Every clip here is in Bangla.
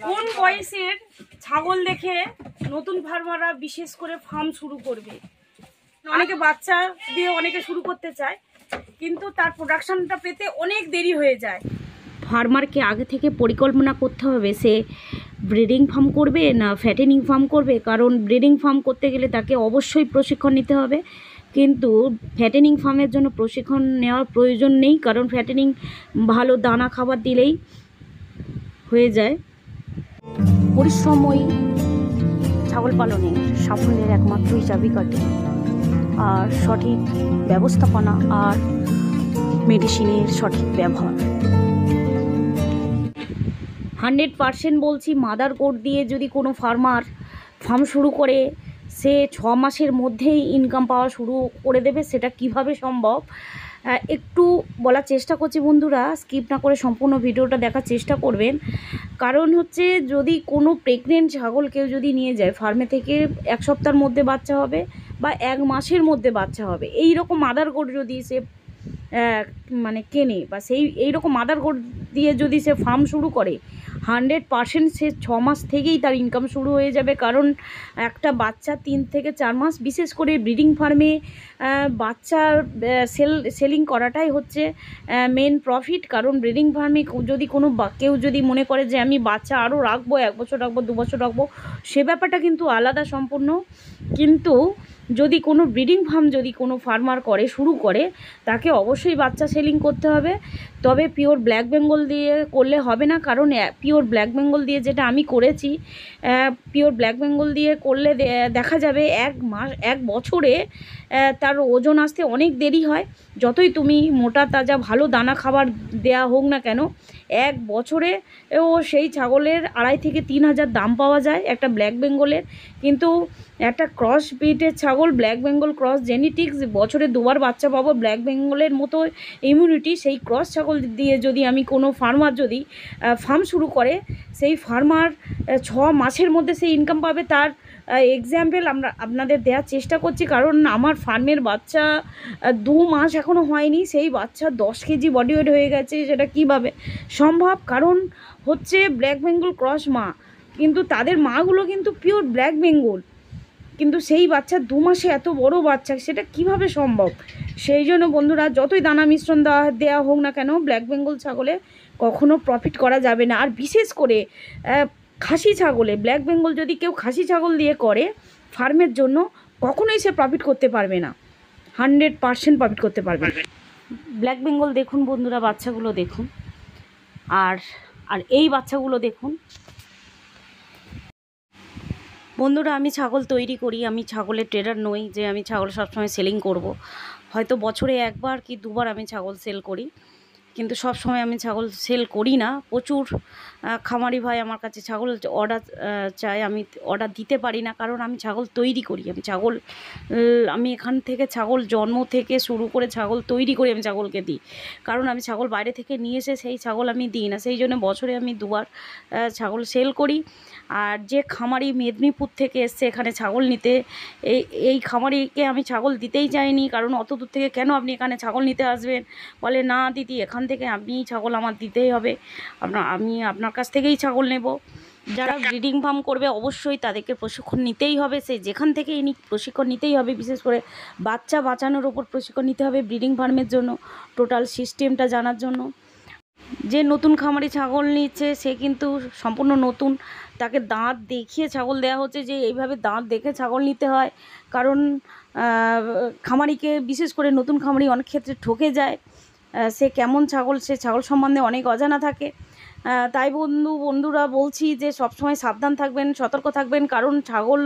কোন বয়সের ছাগল দেখে নতুন ফার্মাররা বিশেষ করে ফার্ম শুরু করবে? অনেকে বাচ্চা দিয়ে অনেকে শুরু করতে চায়, কিন্তু তার প্রোডাকশনটা পেতে অনেক দেরি হয়ে যায়। ফার্মারকে আগে থেকে পরিকল্পনা করতে হবে সে ব্রিডিং ফার্ম করবে না ফ্যাটেনিং ফার্ম করবে। কারণ ব্রিডিং ফার্ম করতে গেলে তাকে অবশ্যই প্রশিক্ষণ নিতে হবে, কিন্তু ফ্যাটেনিং ফার্মের জন্য প্রশিক্ষণ নেওয়ার প্রয়োজন নেই। কারণ ফ্যাটেনিং ভালো দানা খাবার দিলেই হয়ে যায়। পরিশ্রমই ছাগল পালনে সাফল্যের একমাত্রই চাবিকাঠি, আর সঠিক ব্যবস্থাপনা আর মেডিসিনের সঠিক ব্যবহার। 100% বলছি, মাদার কোড দিয়ে যদি কোনো ফার্মার ফার্ম শুরু করে সে 6 মাসের মধ্যেই ইনকাম পাওয়া শুরু করে দেবে, সেটা কিভাবে সম্ভব একটু বলার চেষ্টা করছি। বন্ধুরা স্কিপ না করে সম্পূর্ণ ভিডিওটা দেখার চেষ্টা করবেন। কারণ হচ্ছে, যদি কোনো প্রেগনেন্ট ছাগল কেউ যদি নিয়ে যায় ফার্মে থেকে, 1 সপ্তাহের মধ্যে বাচ্চা হবে বা 1 মাসের মধ্যে বাচ্চা হবে, এই রকম মাদার কোড যদি সে মানে কেনে বা এই রকম মাদার কোড দিয়ে যদি সে ফার্ম শুরু করে, 100% সে 6 মাস থেকেই তার ইনকাম শুরু হয়ে যাবে। কারণ একটা বাচ্চা 3 থেকে 4 মাস, বিশেষ করে ব্রিডিং ফার্মে বাচ্চার সেলিং করাটাই হচ্ছে মেন প্রফিট। কারণ ব্রিডিং ফার্মে যদি কোনো কেউ যদি মনে করে যে আমি বাচ্চা আরও রাখবো, 1 বছর রাখবো, 2 বছর রাখবো, সে ব্যাপারটা কিন্তু আলাদা সম্পূর্ণ। কিন্তু যদি কোনো ব্রিডিং ফার্ম যদি কোনো ফার্মার শুরু করে, তাকে অবশ্যই বাচ্চা সেলিং করতে হবে। তবে পিওর ব্ল্যাক বেঙ্গল দিয়ে করলে হবে না। কারণ পিওর ব্ল্যাক বেঙ্গল দিয়ে যেটা আমি করেছি, পিওর ব্ল্যাক বেঙ্গল দিয়ে করলে দেখা যাবে 1 বছরে তার ওজন আসতে অনেক দেরি হয়। যতই তুমি মোটা তাজা ভালো দানা খাবার দেয়া হোক না কেন, 1 বছরে ও সেই ছাগলের 2,500 থেকে 3,000 দাম পাওয়া যায় একটা ব্ল্যাক বেঙ্গলের। কিন্তু একটা ক্রস ব্রিডের ছাগল, ব্ল্যাক বেঙ্গল ক্রস জেনেটিক্স, বছরে 2 বার বাচ্চা পাবো, ব্ল্যাক বেঙ্গলের মতো ইমিউনিটি, সেই ক্রস ছাগল দিয়ে যদি আমি কোনো ফার্মার যদি ফার্ম শুরু করে, সেই ফার্মার 6 মাসের মধ্যে সেই ইনকাম পাবে। তার এক্সাম্পল আমরা আপনাদের দেওয়ার চেষ্টা করছি। কারণ আমার ফার্মের বাচ্চা 2 মাস এখনও হয়নি, সেই বাচ্চা 10 কেজি বডি ওয়েট হয়ে গেছে। সেটা কীভাবে সম্ভব? কারণ হচ্ছে ব্ল্যাক বেঙ্গল ক্রস মা, কিন্তু তাদের মাগুলো কিন্তু পিওর ব্ল্যাক বেঙ্গল, কিন্তু সেই বাচ্চা 2 মাসে এত বড় বাচ্চা, সেটা কিভাবে সম্ভব? সেই জন্য বন্ধুরা, যতই দানা মিশ্রণ দেওয়া হোক না কেন, ব্ল্যাক বেঙ্গল ছাগলে কখনো প্রফিট করা যাবে না। আর বিশেষ করে খাসি ছাগলে, ব্ল্যাক বেঙ্গল যদি কেউ খাসি ছাগল দিয়ে করে ফার্মের জন্য, কখনোই সে প্রফিট করতে পারবে না, 100% প্রফিট করতে পারবে না। ব্ল্যাক বেঙ্গল দেখুন বন্ধুরা, বাচ্চাগুলো দেখুন, আর এই বাচ্চাগুলো দেখুন। বন্ধুরা, আমি ছাগল তৈরি করি, আমি ছাগলের ট্রেডার নই যে আমি ছাগল সবসময় সেলিং করব। হয়তো বছরে 1 বার কি 2 বার আমি ছাগল সেল করি, কিন্তু সব সময় আমি ছাগল সেল করি না। প্রচুর খামারি ভাই আমার কাছে ছাগল অর্ডার চায়, আমি অর্ডার দিতে পারি না। কারণ আমি ছাগল তৈরি করি, আমি এখান থেকে ছাগল জন্ম থেকে শুরু করে ছাগল তৈরি করে আমি ছাগলকে দিই। কারণ আমি ছাগল বাইরে থেকে নিয়ে এসে সেই ছাগল আমি দিই না। সেই জন্য বছরে আমি 2 বার ছাগল সেল করি। আর যে খামারি মেদিনীপুর থেকে এসছে এখানে ছাগল নিতে, এই খামারিকে আমি ছাগল দিতেই চাইনি। কারণ অত দূর থেকে কেন আপনি এখানে ছাগল নিতে আসবেন? বলে না দিদি, এখান থেকে আপনি ছাগল আমার দিতেই হবে, আমি আপনার কাছ থেকেই ছাগল নেব। যারা ব্রিডিং ফার্ম করবে অবশ্যই তাদেরকে প্রশিক্ষণ নিতেই হবে, সে যেখান থেকেই প্রশিক্ষণ নিতেই হবে। বিশেষ করে বাচ্চা বাঁচানোর ওপর প্রশিক্ষণ নিতে হবে ব্রিডিং ফার্মের জন্য, টোটাল সিস্টেমটা জানার জন্য। যে নতুন খামারি ছাগল নিচ্ছে সে কিন্তু সম্পূর্ণ নতুন, তাকে দাঁত দেখিয়ে ছাগল দেওয়া হচ্ছে যে এইভাবে দাঁত দেখে ছাগল নিতে হয়। কারণ খামারিকে, বিশেষ করে নতুন খামারি অনেক ক্ষেত্রে ঠকে যায়, সে কেমন ছাগল, সে ছাগল সম্বন্ধে অনেক অজানা থাকে। তাই বন্ধুরা বলছি যে সবসময় সাবধান থাকবেন, সতর্ক থাকবেন। কারণ ছাগল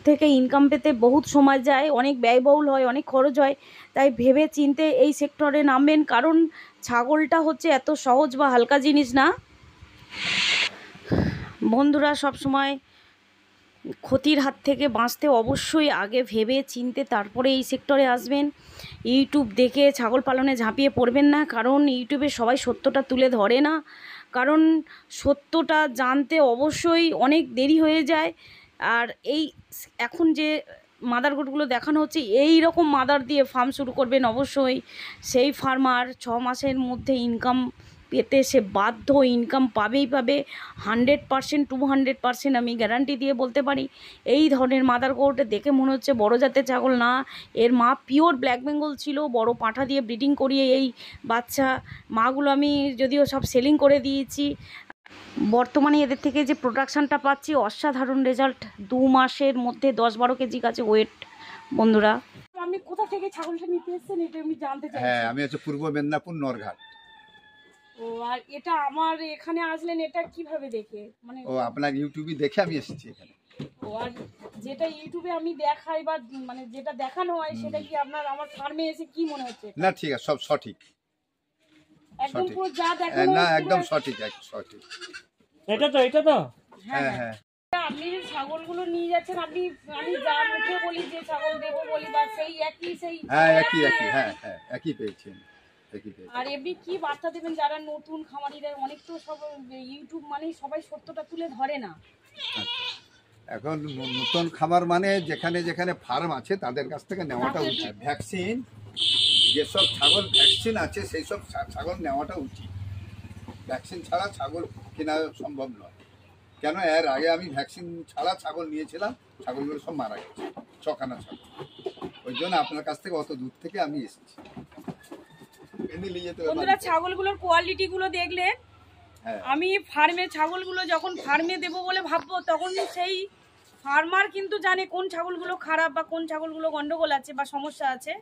থেকে ইনকাম পেতে বহুত সময় যায়, অনেক ব্যয়বহুল হয়, অনেক খরচ হয়। তাই ভেবে চিন্তে এই সেক্টরে নামবেন। কারণ ছাগলটা হচ্ছে এত সহজ বা হালকা জিনিস না। বন্ধুরা, সব সময় ক্ষতির হাত থেকে বাঁচতে অবশ্যই আগে ভেবে চিন্তে তারপরে এই সেক্টরে আসবেন। ইউটিউব দেখে ছাগল পালনে ঝাঁপিয়ে পড়বেন না। কারণ ইউটিউবে সবাই সত্যটা তুলে ধরে না। কারণ সত্যটা জানতে অবশ্যই অনেক দেরি হয়ে যায়। আর এই এখন যে মাদার গোটগুলো দেখানো হচ্ছে এই রকম মাদার দিয়ে ফার্ম শুরু করবেন, অবশ্যই সেই ফার্মার 6 মাসের মধ্যে ইনকাম পেতে সে বাধ্য, ইনকাম পাবেই পাবে 100% 200% আমি গ্যারান্টি দিয়ে বলতে পারি। এই ধরনের মাদার গোট দেখে মনে হচ্ছে বড় জাতের ছাগল না, এর মা পিওর ব্ল্যাক বেঙ্গল ছিল, বড় পাঁঠা দিয়ে ব্রিডিং করিয়ে এই বাচ্চা মাগুলো আমি যদিও সব সেলিং করে দিয়েছি। বর্তমানে এদের থেকে যে প্রোডাকশানটা পাচ্ছি অসাধারণ রেজাল্ট, 2 মাসের মধ্যে 10-12 কেজি কাছে ওয়েট। বন্ধুরা, আপনি কোথা থেকে ছাগলটা নিতে এসেছেন এটা আমি জানতে চাই। হ্যাঁ, আমি হচ্ছে পূর্ব মেদিনীপুর নরঘাট। ও, আর এটা আমার এখানে আসলেন এটা কিভাবে দেখে, মানে ও আপনার ইউটিউবে দেখে আমি এসেছি এখানে। ও, আর যেটা ইউটিউবে আমি দেখাই বা মানে যেটা দেখানো হয় সেটা কি আপনার আমার ফার্মে এসে কি মনে হচ্ছে? না ঠিক আছে, সব সঠিক। একদম সঠিক। পুরো যা দেখানো না হয় একদম পুরো- সঠিক, সঠিক। এটা তো হ্যাঁ হ্যাঁ হ্যাঁ। হ্যাঁ, আপনি যে ছাগলগুলো নিয়ে যাচ্ছেন, আমি যা মুখে বলি যে ছাগল দেবো বলি বা সেই একই সেই হ্যাঁ একই একই, হ্যাঁ হ্যাঁ একই পেয়েছি, একই পেয়েছি। আর এমনি কি বার্তা দেবেন যারা নতুন খামারিরা? অনেক তো সব ইউটিউব মানে সবাই সত্যটা তুলে ধরে না। এখন নতুন খামার মানে যেখানে যেখানে ফার্ম আছে তাদের কাছ থেকে নেওয়াটা উচিত। ভ্যাকসিন, যেসব ছাগল ভ্যাকসিন আছে সেই সব ছাগল নেওয়াটা উচিত। ভ্যাকসিন ছাড়া ছাগল কেনা সম্ভব নয়। কেন, এর আগে আমি ভ্যাকসিন ছাড়া ছাগল নিয়েছিলাম, ছাগলগুলো সব মারা গেছে, চকানা ছাগল। ওই জন্য আপনার কাছ থেকে অত দূর থেকে আমি এসেছি। নিয়ে যেতে হবে বন্ধুরা, বাড়িতে। ছাগলগুলোর কোয়ালিটি গুলো দেখলে হ্যাঁ আমি ফার্মে ছাগলগুলো যখন ফার্মে দেবো বলে ভাববো তখন সেই ফার্মার কিন্তু জানে কোন ছাগলগুলো খারাপ বা কোন ছাগলগুলো গন্ডগোল আছে বা সমস্যা আছে,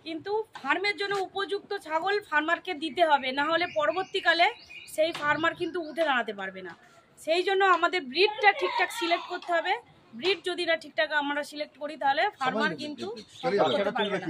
কিন্তু ফার্মের জন্য উপযুক্ত ছাগল ফার্মারকে দিতে হবে, না হলে পরবর্তীকালে সেই ফার্মার কিন্তু উঠে দাঁড়াতে পারবে না। সেই জন্য আমাদের ব্রিডটা ঠিকঠাক সিলেক্ট করতে হবে। ব্রিড যদি না ঠিকঠাক আমরা সিলেক্ট করি তাহলে ফার্মার কিন্তু সরি, করতে পারবে না।